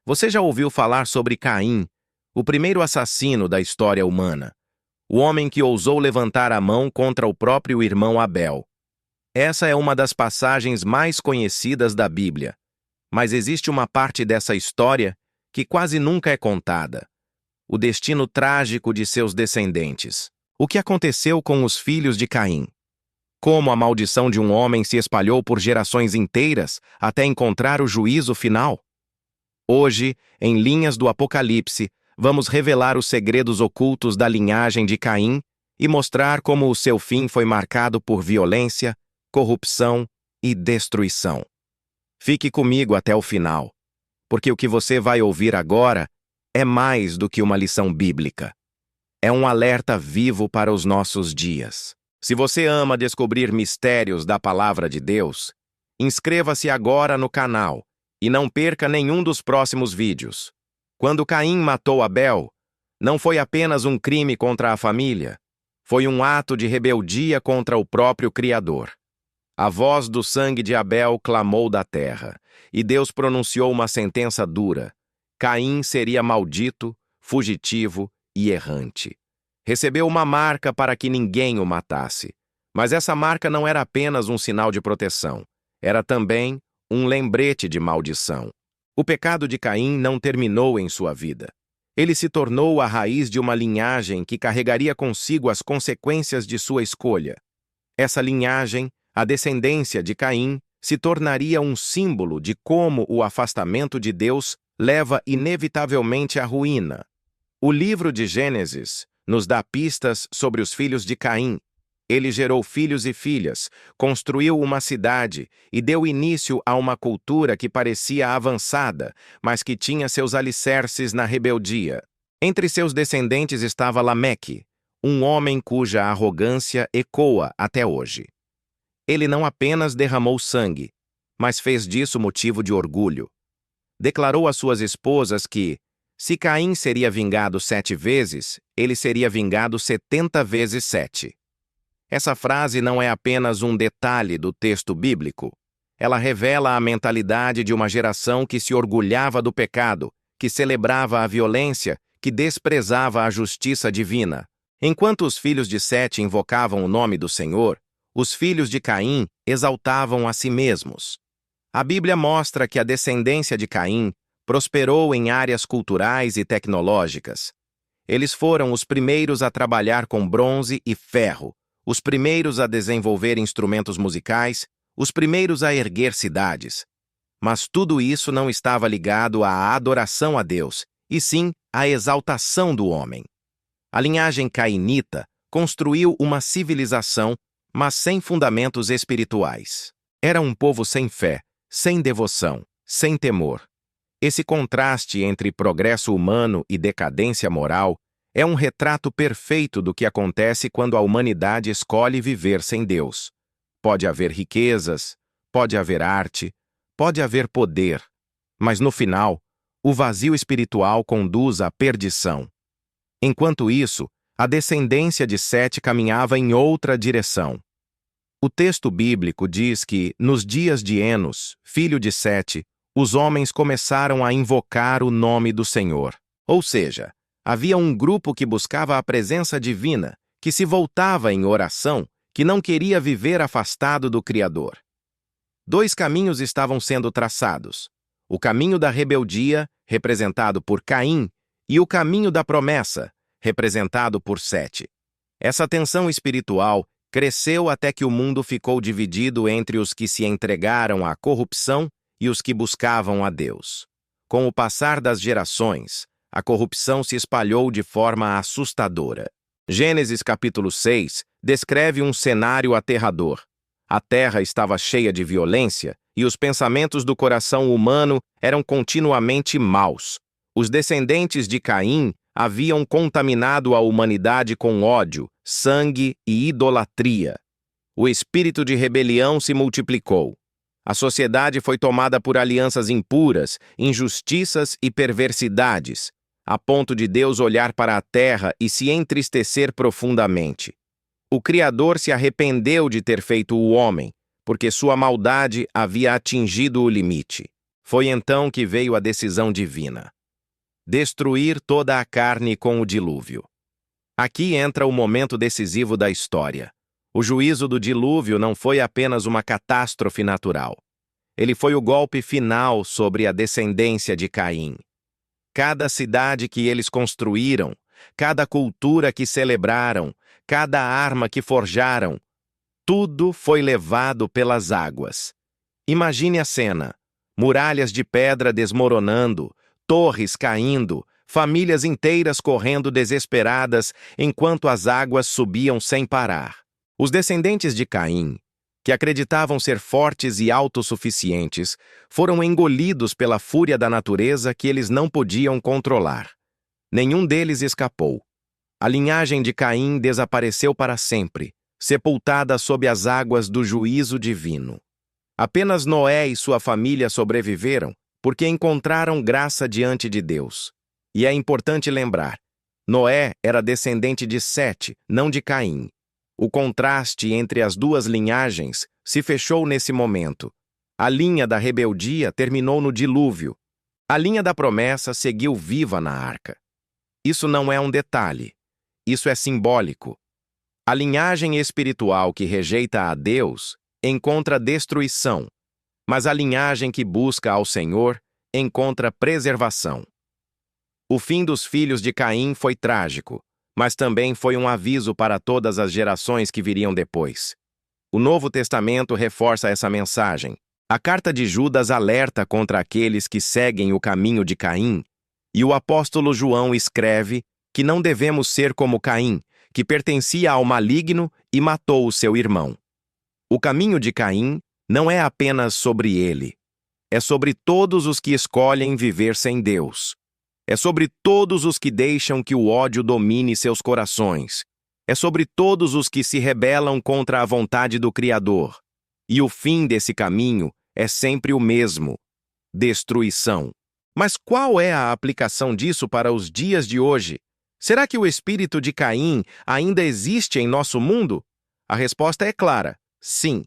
Você já ouviu falar sobre Caim, o primeiro assassino da história humana? O homem que ousou levantar a mão contra o próprio irmão Abel. Essa é uma das passagens mais conhecidas da Bíblia. Mas existe uma parte dessa história que quase nunca é contada. O destino trágico de seus descendentes. O que aconteceu com os filhos de Caim? Como a maldição de um homem se espalhou por gerações inteiras até encontrar o juízo final? Hoje, em Linhas do Apocalipse, vamos revelar os segredos ocultos da linhagem de Caim e mostrar como o seu fim foi marcado por violência, corrupção e destruição. Fique comigo até o final, porque o que você vai ouvir agora é mais do que uma lição bíblica. É um alerta vivo para os nossos dias. Se você ama descobrir mistérios da Palavra de Deus, inscreva-se agora no canal e não perca nenhum dos próximos vídeos. Quando Caim matou Abel, não foi apenas um crime contra a família, foi um ato de rebeldia contra o próprio Criador. A voz do sangue de Abel clamou da terra, e Deus pronunciou uma sentença dura. Caim seria maldito, fugitivo e errante. Recebeu uma marca para que ninguém o matasse. Mas essa marca não era apenas um sinal de proteção, era também um lembrete de maldição. O pecado de Caim não terminou em sua vida. Ele se tornou a raiz de uma linhagem que carregaria consigo as consequências de sua escolha. Essa linhagem, a descendência de Caim, se tornaria um símbolo de como o afastamento de Deus leva inevitavelmente à ruína. O livro de Gênesis nos dá pistas sobre os filhos de Caim. Ele gerou filhos e filhas, construiu uma cidade e deu início a uma cultura que parecia avançada, mas que tinha seus alicerces na rebeldia. Entre seus descendentes estava Lameque, um homem cuja arrogância ecoa até hoje. Ele não apenas derramou sangue, mas fez disso motivo de orgulho. Declarou às suas esposas que, se Caim seria vingado 7 vezes, ele seria vingado 70 vezes 7. Essa frase não é apenas um detalhe do texto bíblico. Ela revela a mentalidade de uma geração que se orgulhava do pecado, que celebrava a violência, que desprezava a justiça divina. Enquanto os filhos de Sete invocavam o nome do Senhor, os filhos de Caim exaltavam a si mesmos. A Bíblia mostra que a descendência de Caim prosperou em áreas culturais e tecnológicas. Eles foram os primeiros a trabalhar com bronze e ferro, os primeiros a desenvolver instrumentos musicais, os primeiros a erguer cidades. Mas tudo isso não estava ligado à adoração a Deus, e sim à exaltação do homem. A linhagem cainita construiu uma civilização, mas sem fundamentos espirituais. Era um povo sem fé, sem devoção, sem temor. Esse contraste entre progresso humano e decadência moral é um retrato perfeito do que acontece quando a humanidade escolhe viver sem Deus. Pode haver riquezas, pode haver arte, pode haver poder, mas no final, o vazio espiritual conduz à perdição. Enquanto isso, a descendência de Sete caminhava em outra direção. O texto bíblico diz que, nos dias de Enos, filho de Sete, os homens começaram a invocar o nome do Senhor. Ou seja, havia um grupo que buscava a presença divina, que se voltava em oração, que não queria viver afastado do Criador. 2 caminhos estavam sendo traçados: o caminho da rebeldia, representado por Caim, e o caminho da promessa, representado por Sete. Essa tensão espiritual cresceu até que o mundo ficou dividido entre os que se entregaram à corrupção e os que buscavam a Deus. Com o passar das gerações, a corrupção se espalhou de forma assustadora. Gênesis capítulo 6 descreve um cenário aterrador. A terra estava cheia de violência e os pensamentos do coração humano eram continuamente maus. Os descendentes de Caim haviam contaminado a humanidade com ódio, sangue e idolatria. O espírito de rebelião se multiplicou. A sociedade foi tomada por alianças impuras, injustiças e perversidades, a ponto de Deus olhar para a terra e se entristecer profundamente. O Criador se arrependeu de ter feito o homem, porque sua maldade havia atingido o limite. Foi então que veio a decisão divina: destruir toda a carne com o dilúvio. Aqui entra o momento decisivo da história. O juízo do dilúvio não foi apenas uma catástrofe natural. Ele foi o golpe final sobre a descendência de Caim. Cada cidade que eles construíram, cada cultura que celebraram, cada arma que forjaram, tudo foi levado pelas águas. Imagine a cena: muralhas de pedra desmoronando, torres caindo, famílias inteiras correndo desesperadas enquanto as águas subiam sem parar. Os descendentes de Caim, que acreditavam ser fortes e autossuficientes, foram engolidos pela fúria da natureza que eles não podiam controlar. Nenhum deles escapou. A linhagem de Caim desapareceu para sempre, sepultada sob as águas do juízo divino. Apenas Noé e sua família sobreviveram porque encontraram graça diante de Deus. E é importante lembrar, Noé era descendente de Sete, não de Caim. O contraste entre as duas linhagens se fechou nesse momento. A linha da rebeldia terminou no dilúvio. A linha da promessa seguiu viva na arca. Isso não é um detalhe. Isso é simbólico. A linhagem espiritual que rejeita a Deus encontra destruição, mas a linhagem que busca ao Senhor encontra preservação. O fim dos filhos de Caim foi trágico, mas também foi um aviso para todas as gerações que viriam depois. O Novo Testamento reforça essa mensagem. A carta de Judas alerta contra aqueles que seguem o caminho de Caim, e o apóstolo João escreve que não devemos ser como Caim, que pertencia ao maligno e matou o seu irmão. O caminho de Caim não é apenas sobre ele. É sobre todos os que escolhem viver sem Deus. É sobre todos os que deixam que o ódio domine seus corações. É sobre todos os que se rebelam contra a vontade do Criador. E o fim desse caminho é sempre o mesmo: destruição. Mas qual é a aplicação disso para os dias de hoje? Será que o espírito de Caim ainda existe em nosso mundo? A resposta é clara: sim.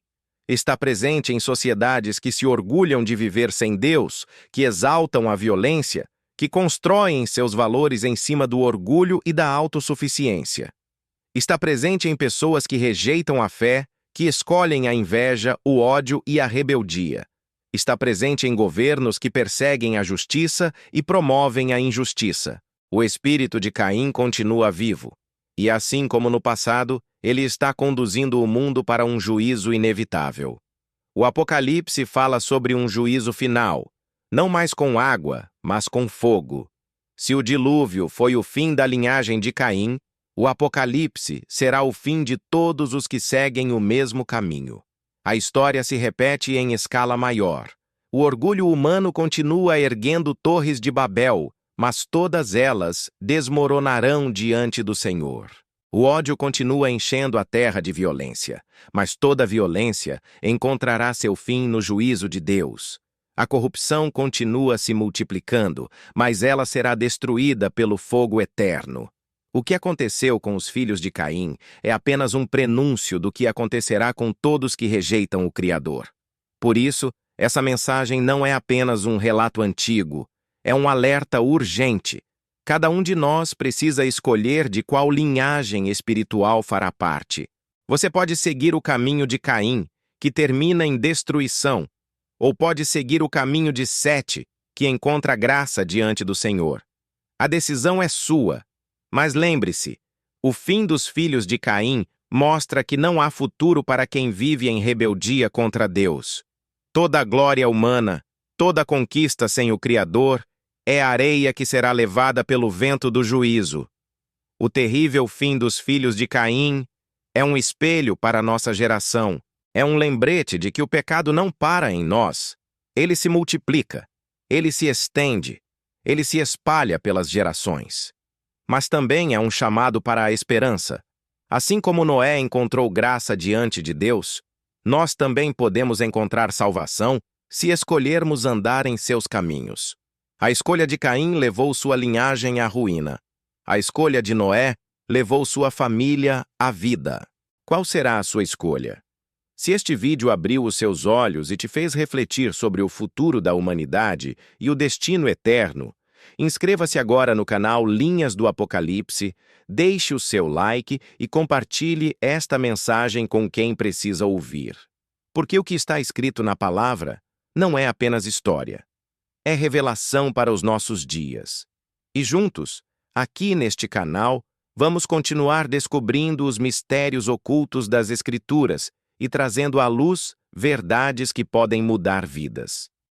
Está presente em sociedades que se orgulham de viver sem Deus, que exaltam a violência, que constroem seus valores em cima do orgulho e da autossuficiência. Está presente em pessoas que rejeitam a fé, que escolhem a inveja, o ódio e a rebeldia. Está presente em governos que perseguem a justiça e promovem a injustiça. O espírito de Caim continua vivo. E assim como no passado, ele está conduzindo o mundo para um juízo inevitável. O Apocalipse fala sobre um juízo final, não mais com água, mas com fogo. Se o dilúvio foi o fim da linhagem de Caim, o Apocalipse será o fim de todos os que seguem o mesmo caminho. A história se repete em escala maior. O orgulho humano continua erguendo torres de Babel, mas todas elas desmoronarão diante do Senhor. O ódio continua enchendo a terra de violência, mas toda violência encontrará seu fim no juízo de Deus. A corrupção continua se multiplicando, mas ela será destruída pelo fogo eterno. O que aconteceu com os filhos de Caim é apenas um prenúncio do que acontecerá com todos que rejeitam o Criador. Por isso, essa mensagem não é apenas um relato antigo, é um alerta urgente. Cada um de nós precisa escolher de qual linhagem espiritual fará parte. Você pode seguir o caminho de Caim, que termina em destruição, ou pode seguir o caminho de Sete, que encontra graça diante do Senhor. A decisão é sua, mas lembre-se, o fim dos filhos de Caim mostra que não há futuro para quem vive em rebeldia contra Deus. Toda a glória humana, toda conquista sem o Criador, é areia que será levada pelo vento do juízo. O terrível fim dos filhos de Caim é um espelho para nossa geração. É um lembrete de que o pecado não para em nós. Ele se multiplica, ele se estende, ele se espalha pelas gerações. Mas também é um chamado para a esperança. Assim como Noé encontrou graça diante de Deus, nós também podemos encontrar salvação se escolhermos andar em seus caminhos. A escolha de Caim levou sua linhagem à ruína. A escolha de Noé levou sua família à vida. Qual será a sua escolha? Se este vídeo abriu os seus olhos e te fez refletir sobre o futuro da humanidade e o destino eterno, inscreva-se agora no canal Linhas do Apocalipse, deixe o seu like e compartilhe esta mensagem com quem precisa ouvir. Porque o que está escrito na palavra não é apenas história, é revelação para os nossos dias. E juntos, aqui neste canal, vamos continuar descobrindo os mistérios ocultos das Escrituras e trazendo à luz verdades que podem mudar vidas.